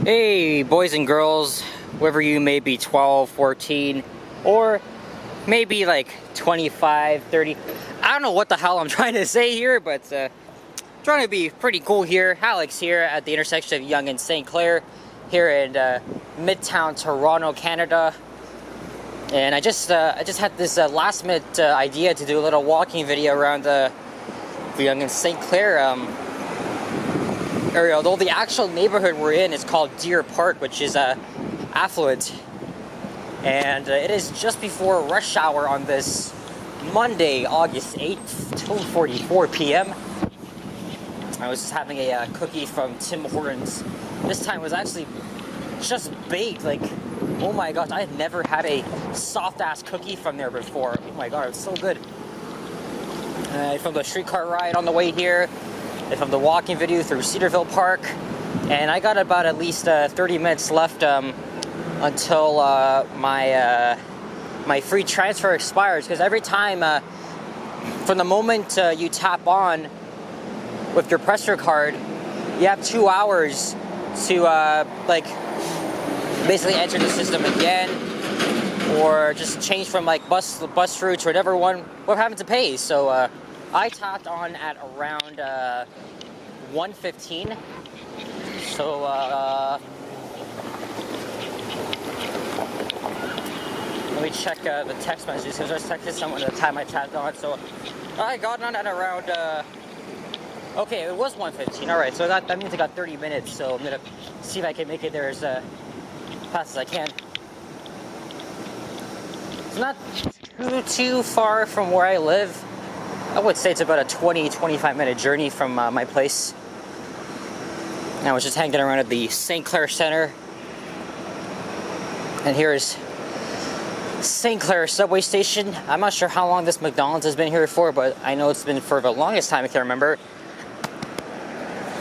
Hey boys and girls, whether you may be 12, 14, or maybe like 25, 30. I don't know what the hell I'm trying to say here, but trying to be pretty cool here. Alex here at the intersection of Yonge and St. Clair here in Midtown Toronto, Canada. And I just had this last minute idea to do a little walking video around the Yonge and St. Clair area, although the actual neighborhood we're in is called Deer Park, which is affluent, and it is just before rush hour on this Monday, August 8th, 2:44 p.m. I was just having a cookie from Tim Hortons. This time was actually just baked. Like, oh my gosh, I had never had a soft ass cookie from there before. Oh my god, it was so good. From the streetcar ride on the way here, from the walking video through Cedarville Park, and I got about at least 30 minutes left until my free transfer expires, because every time from the moment you tap on with your Pressure card, you have 2 hours to like basically enter the system again, or just change from like bus routes or whatever one we're having to pay. So I tapped on at around 1:15. So let me check the text messages, because I was texting someone at the time I tapped on. So I got on at around okay, it was 1:15. All right, so that means I got 30 minutes. So I'm gonna see if I can make it there as fast as I can. It's not too far from where I live. I would say it's about a 20-25 minute journey from my place. I was just hanging around at the St. Clair Center, and here is St. Clair subway station. I'm not sure how long this McDonald's has been here for, but I know it's been for the longest time I can remember.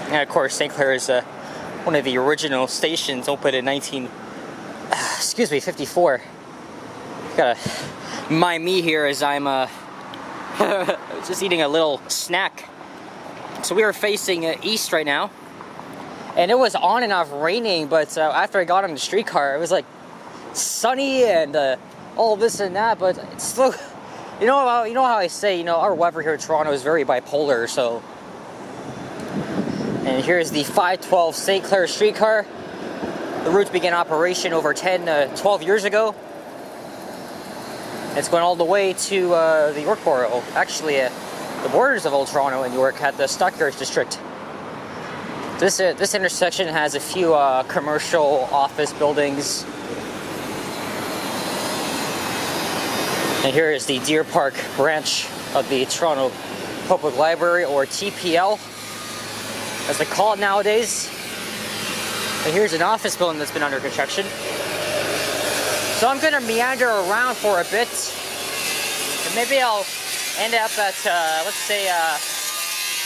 And of course, St. Clair is one of the original stations, opened in 54. Gotta mind me here as I'm just eating a little snack. So we are facing east right now, and it was on and off raining, but after I got on the streetcar, it was like sunny and all this and that, but it's still, you know how I say, our weather here in Toronto is very bipolar. So, and here's the 512 St. Clair streetcar. The route began operation over 12 years ago. It's going all the way to the York Borough, actually the borders of Old Toronto and York, at the Stockyards District. This intersection has a few commercial office buildings. And here is the Deer Park branch of the Toronto Public Library, or TPL, as they call it nowadays. And here's an office building that's been under construction. So I'm gonna meander around for a bit, and maybe I'll end up at, let's say,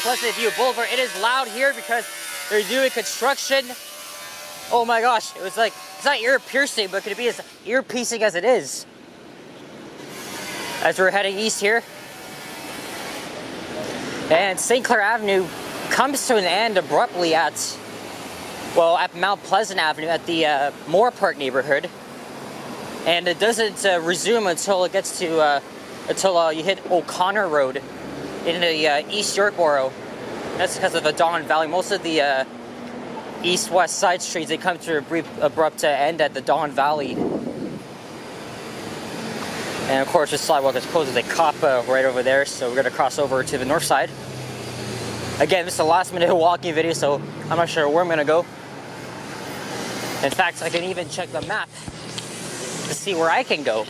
Pleasant View Boulevard. It is loud here because they're doing construction. Oh my gosh, it was like, it's not ear piercing, but could it be as ear piercing as it is? As we're heading east here. And St. Clair Avenue comes to an end abruptly at Mount Pleasant Avenue, at the Moore Park neighborhood. And it doesn't resume until it gets to, until you hit O'Connor Road in the East York Borough. That's because of the Don Valley. Most of the east-west side streets, they come to a brief abrupt end at the Don Valley. And of course, the sidewalk is closed. There's a cop right over there, so we're going to cross over to the north side. Again, this is a last-minute walking video, so I'm not sure where I'm going to go. In fact, I can even check the map to see where I can go.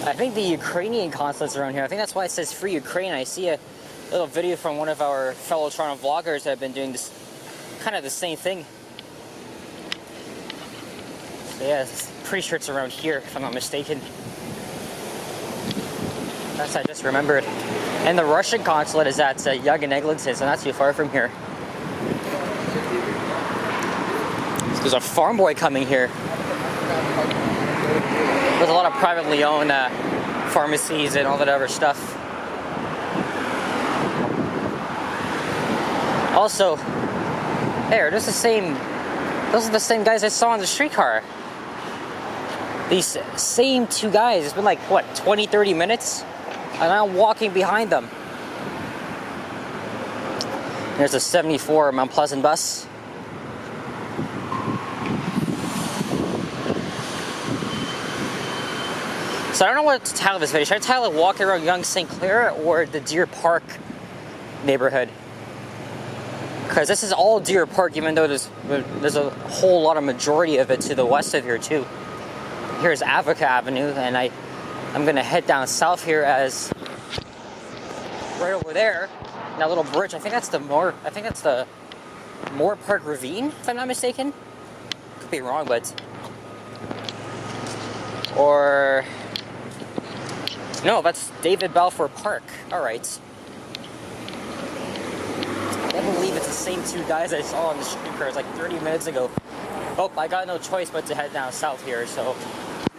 I think the Ukrainian consulate's around here. I think that's why it says Free Ukraine. I see a little video from one of our fellow Toronto vloggers that have been doing this, kind of the same thing. So yeah, pretty sure it's around here, if I'm not mistaken. That's, I just remembered. And the Russian consulate is at Yonge and Eglinton, so not too far from here. There's a farm boy coming here. There's a lot of privately owned pharmacies and all that other stuff. Also, There, those are the same guys I saw on the streetcar. These same two guys. It's been like, what, 20, 30 minutes? And I'm walking behind them. There's a 74 Mount Pleasant bus. So I don't know what to title this video. Should I title it Walking Around Yonge St. Clair or the Deer Park neighborhood? Because this is all Deer Park, even though there's a whole lot of majority of it to the west of here too. Here's Avoca Avenue, and I'm gonna head down south here as right over there. That little bridge. I think that's the Moore Park Ravine, if I'm not mistaken. Could be wrong, but or no, that's David Balfour Park. All right. I can't believe it's the same two guys I saw on the streetcars like 30 minutes ago. Oh, I got no choice but to head down south here, so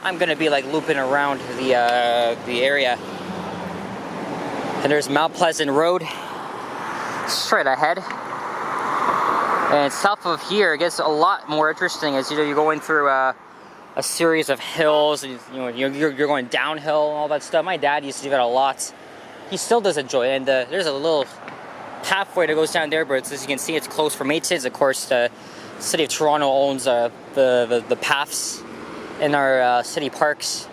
I'm gonna be like looping around the area. And there's Mount Pleasant Road straight ahead. And south of here, it gets a lot more interesting as you're going through a series of hills, and you're going downhill and all that stuff. My dad used to do that a lot. He still does enjoy it, and there's a little pathway that goes down there, but as you can see, it's closed for maintenance. Of course, the city of Toronto owns the paths in our city parks.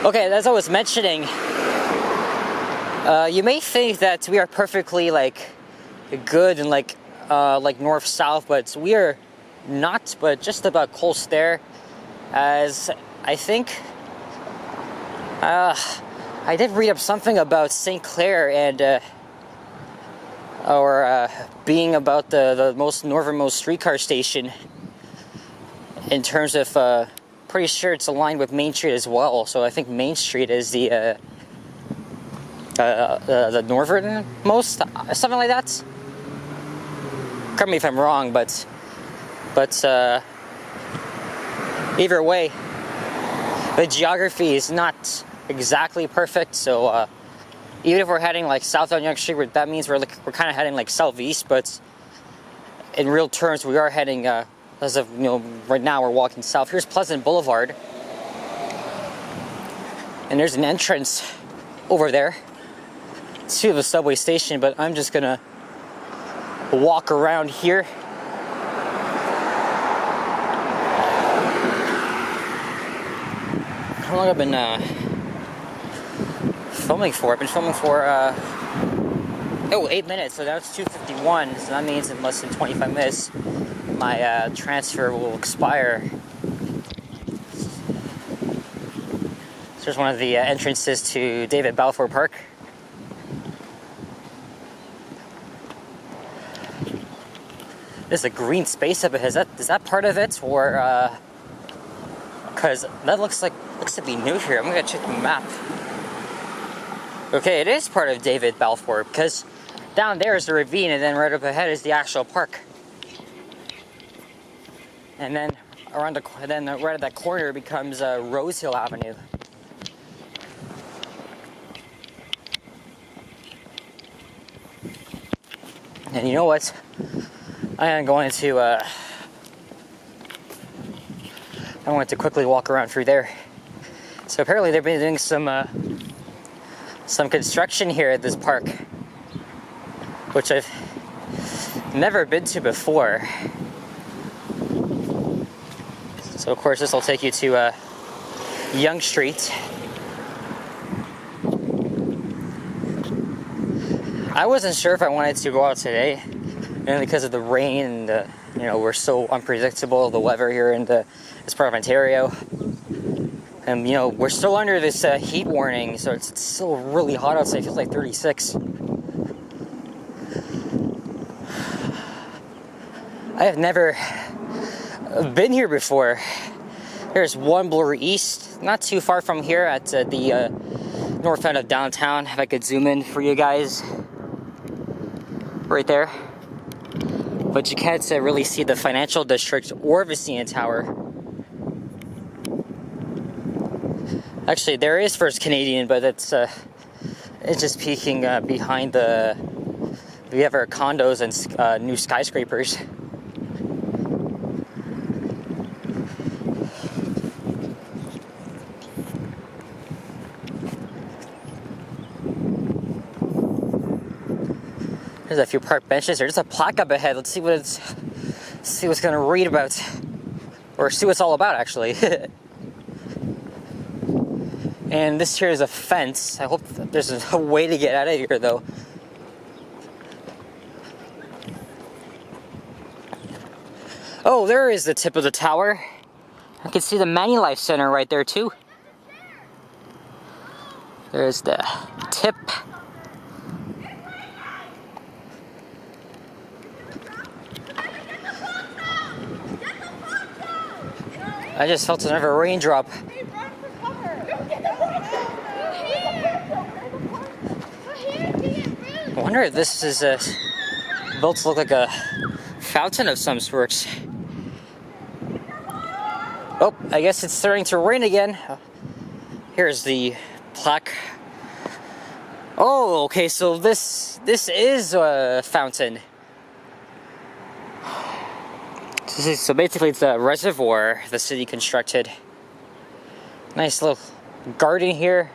Okay, as I was mentioning, you may think that we are perfectly like good and like north-south, but we are not, but just about close there. As I think I did read up something about St. Clair and being about the most northernmost streetcar station in terms of pretty sure it's aligned with Main Street as well. So I think Main Street is the northernmost, something like that. Correct me if I'm wrong, but either way, the geography is not exactly perfect. So even if we're heading like south on Yonge Street, that means we're kind of heading like southeast, but in real terms, we are heading as of right now we're walking south. Here's Pleasant Boulevard, and there's an entrance over there to the subway station, but I'm just gonna walk around here. How long have I been filming for? I've been filming for 8 minutes, so now it's 2:51, so that means in less than 25 minutes my transfer will expire. So there's one of the entrances to David Balfour Park. There's a green space up ahead. Is that part of it, or because that looks to be new here. I'm gonna check the map. Okay, it is part of David Balfour because down there is the ravine, and then right up ahead is the actual park. And then right at that corner becomes Rosehill Avenue. And you know what? I am going to quickly walk around through there. So apparently they've been doing some construction here at this park, which I've never been to before. So of course this will take you to Yonge Street. I wasn't sure if I wanted to go out today, mainly because of the rain and we're so unpredictable, the weather here in this part of Ontario. And we're still under this heat warning, so it's still really hot outside. It feels like 36. I have never been here before. There's One Bloor East, not too far from here at the north end of downtown. If I could zoom in for you guys, right there. But you can't really see the financial district or the CN Tower. Actually, there is First Canadian, but it's just peeking behind the we have our condos and new skyscrapers. There's a few park benches. There's a plaque up ahead. Let's see what it's. See what's gonna read about, or see what it's all about actually. And this here is a fence. I hope there's a way to get out of here though. Oh, there is the tip of the tower. I can see the Manulife Center right there too. There's the tip. I just felt another raindrop. I wonder if this is built to look like a fountain of some sorts. Oh, I guess it's starting to rain again. Here's the plaque. Oh, okay, so this is a fountain. So basically it's a reservoir the city constructed. Nice little garden here.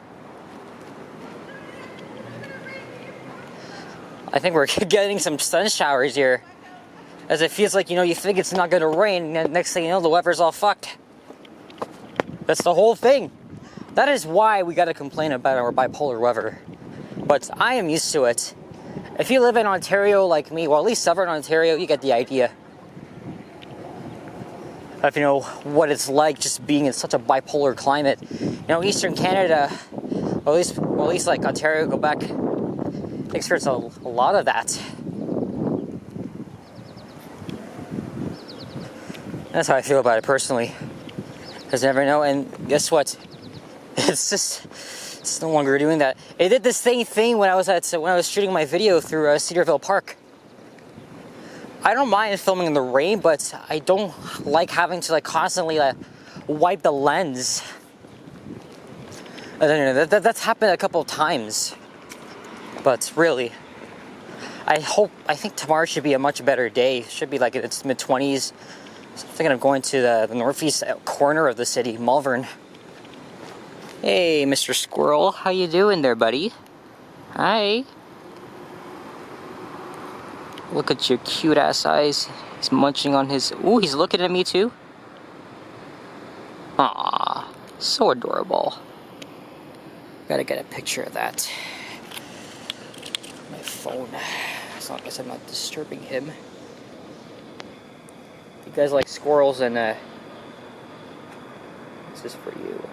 I think we're getting some sun showers here. As it feels like, you think it's not gonna rain, and next thing you know, the weather's all fucked. That's the whole thing. That is why we gotta complain about our bipolar weather. But I am used to it. If you live in Ontario like me, well, at least southern Ontario, you get the idea of what it's like just being in such a bipolar climate. Eastern Canada, or at least like Ontario, Quebec, experience a lot of that. That's how I feel about it personally. Because you never know, and guess what? It's no longer doing that. It did the same thing when I was shooting my video through Cedarville Park. I don't mind filming in the rain, but I don't like having to constantly wipe the lens. I don't know, that's happened a couple of times. But really, I think tomorrow should be a much better day. It should be like it's mid-20s. So I'm thinking of going to the northeast corner of the city, Malvern. Hey, Mr. Squirrel, how you doing there, buddy? Hi. Look at your cute ass eyes. He's munching on his... Ooh, he's looking at me too. Aww, so adorable. Gotta get a picture of that. My phone, as long as I'm not disturbing him. You guys like squirrels, and this is for you.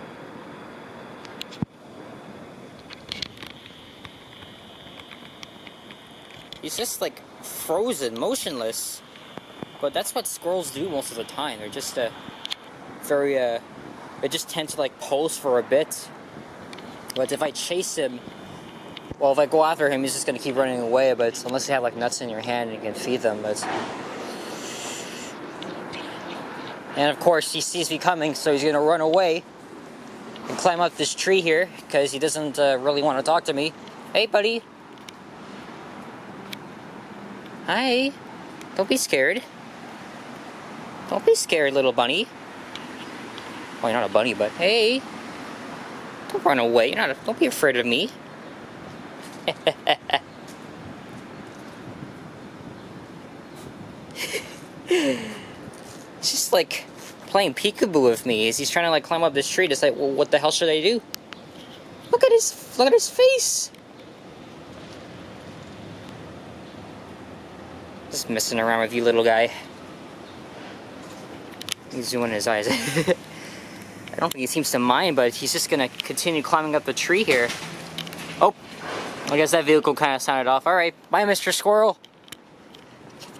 He's just frozen, motionless. But that's what squirrels do most of the time. They're just very they just tend to pose for a bit. But if I chase him, well, if I go after him, he's just gonna keep running away. But unless you have nuts in your hand and you can feed them, but. And of course, he sees me coming, so he's gonna run away and climb up this tree here because he doesn't really want to talk to me. Hey, buddy. Hi. Don't be scared. Don't be scared, little bunny. Well, you're not a bunny, but hey. Don't run away. Don't be afraid of me. It's just playing peekaboo with me as he's trying to climb up this tree. Just well, what the hell should I do? Look at his face. Just messing around with you, little guy. He's doing his eyes. I don't think he seems to mind, but he's just gonna continue climbing up the tree here. Oh, I guess that vehicle kind of sounded off. All right, bye, Mr. Squirrel.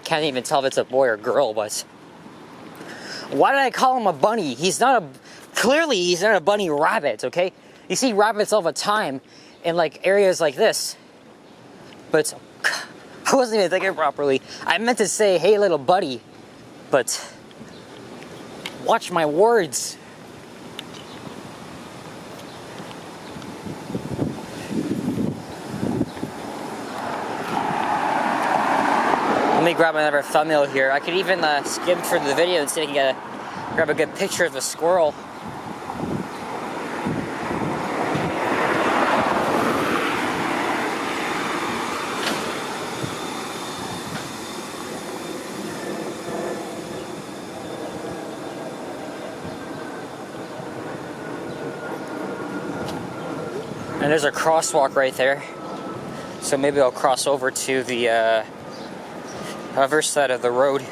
Can't even tell if it's a boy or girl, but why did I call him a bunny? Clearly he's not a bunny rabbit, okay? You see rabbits all the time in areas like this. But I wasn't even thinking properly. I meant to say, hey, little buddy, but watch my words. me grab another thumbnail here. I could even skim through the video and see if I can grab a good picture of the squirrel. And there's a crosswalk right there. So maybe I'll cross over to the other side of the road.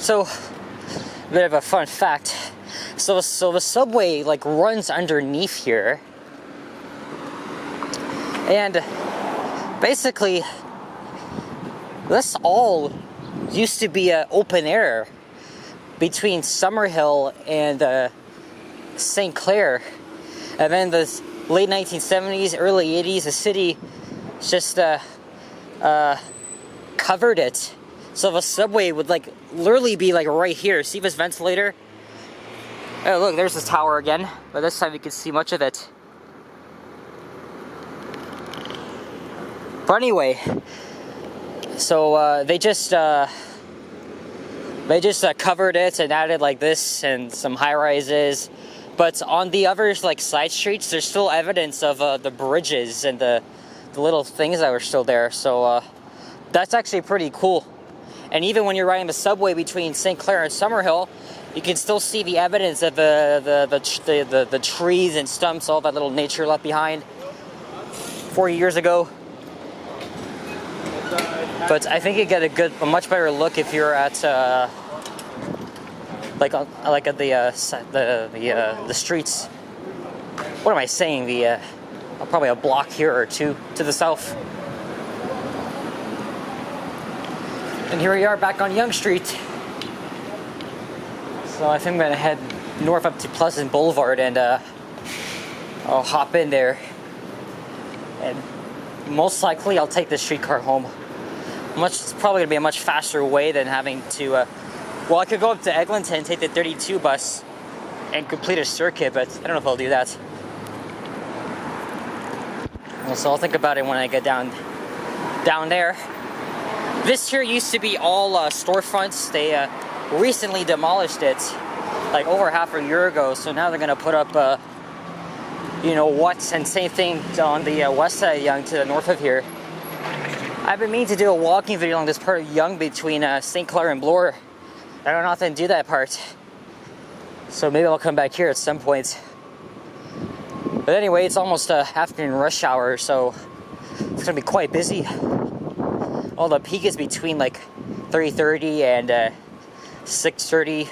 So, a bit of a fun fact. So the subway like runs underneath here, and basically this all used to be open air between Summerhill and St. Clair, and then the late 1970s, early 80s, the city just covered it. So the subway would like literally be like right here. See this ventilator? Oh look, there's this tower again, but this time you can see much of it. But anyway, so they just covered it and added like this and some high rises. But on the other like side streets, there's still evidence of the bridges and the little things that were still there. So that's actually pretty cool. And even when you're riding the subway between St. Clair and Summerhill, you can still see the evidence of the trees and stumps, all that little nature left behind 40 years ago. But I think you get a much better look if you're at like at the streets. What am I saying? Probably a block here or two to the south. And here we are back on Yonge Street. So I think I'm gonna head north up to Pleasant Boulevard and I'll hop in there. And most likely I'll take the streetcar home. It's probably gonna be a much faster way than having to, well, I could go up to Eglinton, take the 32 bus and complete a circuit, but I don't know if I'll do that. So I'll think about it when I get down there. This here used to be all storefronts. They recently demolished it, like over half a year ago. So now they're gonna put up, you know what, and same thing on the west side of Yonge to the north of here. I've been meaning to do a walking video on this part of Yonge between St. Clair and Bloor. I don't often do that part, so maybe I'll come back here at some point. But anyway, it's almost afternoon rush hour, so it's gonna be quite busy. Well, the peak is between like 3:30 and 6:30.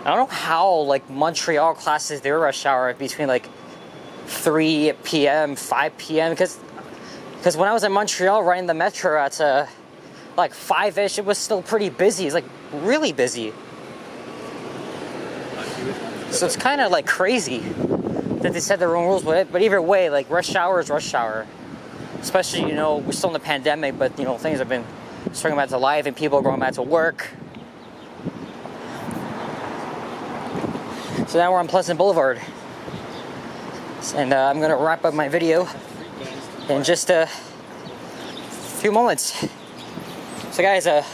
I don't know how like Montreal classes their rush hour between like 3 p.m., 5 p.m. Because when I was in Montreal riding the metro at like 5-ish, it was still pretty busy. It's like really busy. So it's kind of like crazy that they set their own rules with it. But either way, like rush hour is rush hour. Especially, you know, we're still in the pandemic, but, you know, things have been starting back to life and people are going back to work. So now we're on Pleasant Boulevard. And I'm going to wrap up my video in just a few moments. So guys, I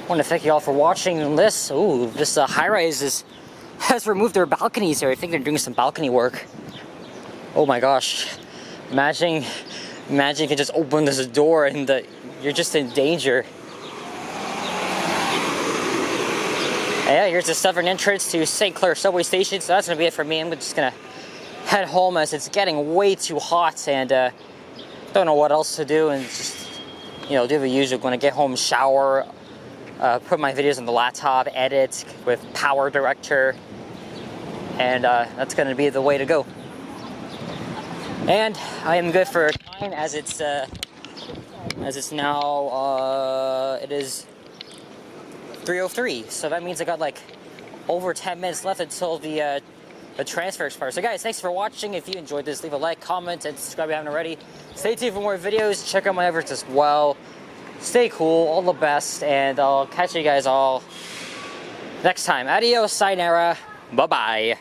want to thank you all for watching this. Ooh, this high-rise has removed their balconies here. I think they're doing some balcony work. Oh my gosh. Imagine you can just open this door and you're just in danger. And yeah, here's the southern entrance to St. Clair subway station. So that's gonna be it for me. I'm just gonna head home as it's getting way too hot and don't know what else to do, and just, you know, do the usual. Gonna get home, shower, put my videos on the laptop, edit with Power Director, and that's gonna be the way to go. And I am good for time as it's now it is 3:03, so that means I got like over 10 minutes left until the the transfer expires. So guys, thanks for watching. If you enjoyed this, leave a like, comment, and subscribe if you haven't already. Stay tuned for more videos. Check out my efforts as well. Stay cool, all the best, and I'll catch you guys all next time. Adios, sayonara, bye-bye.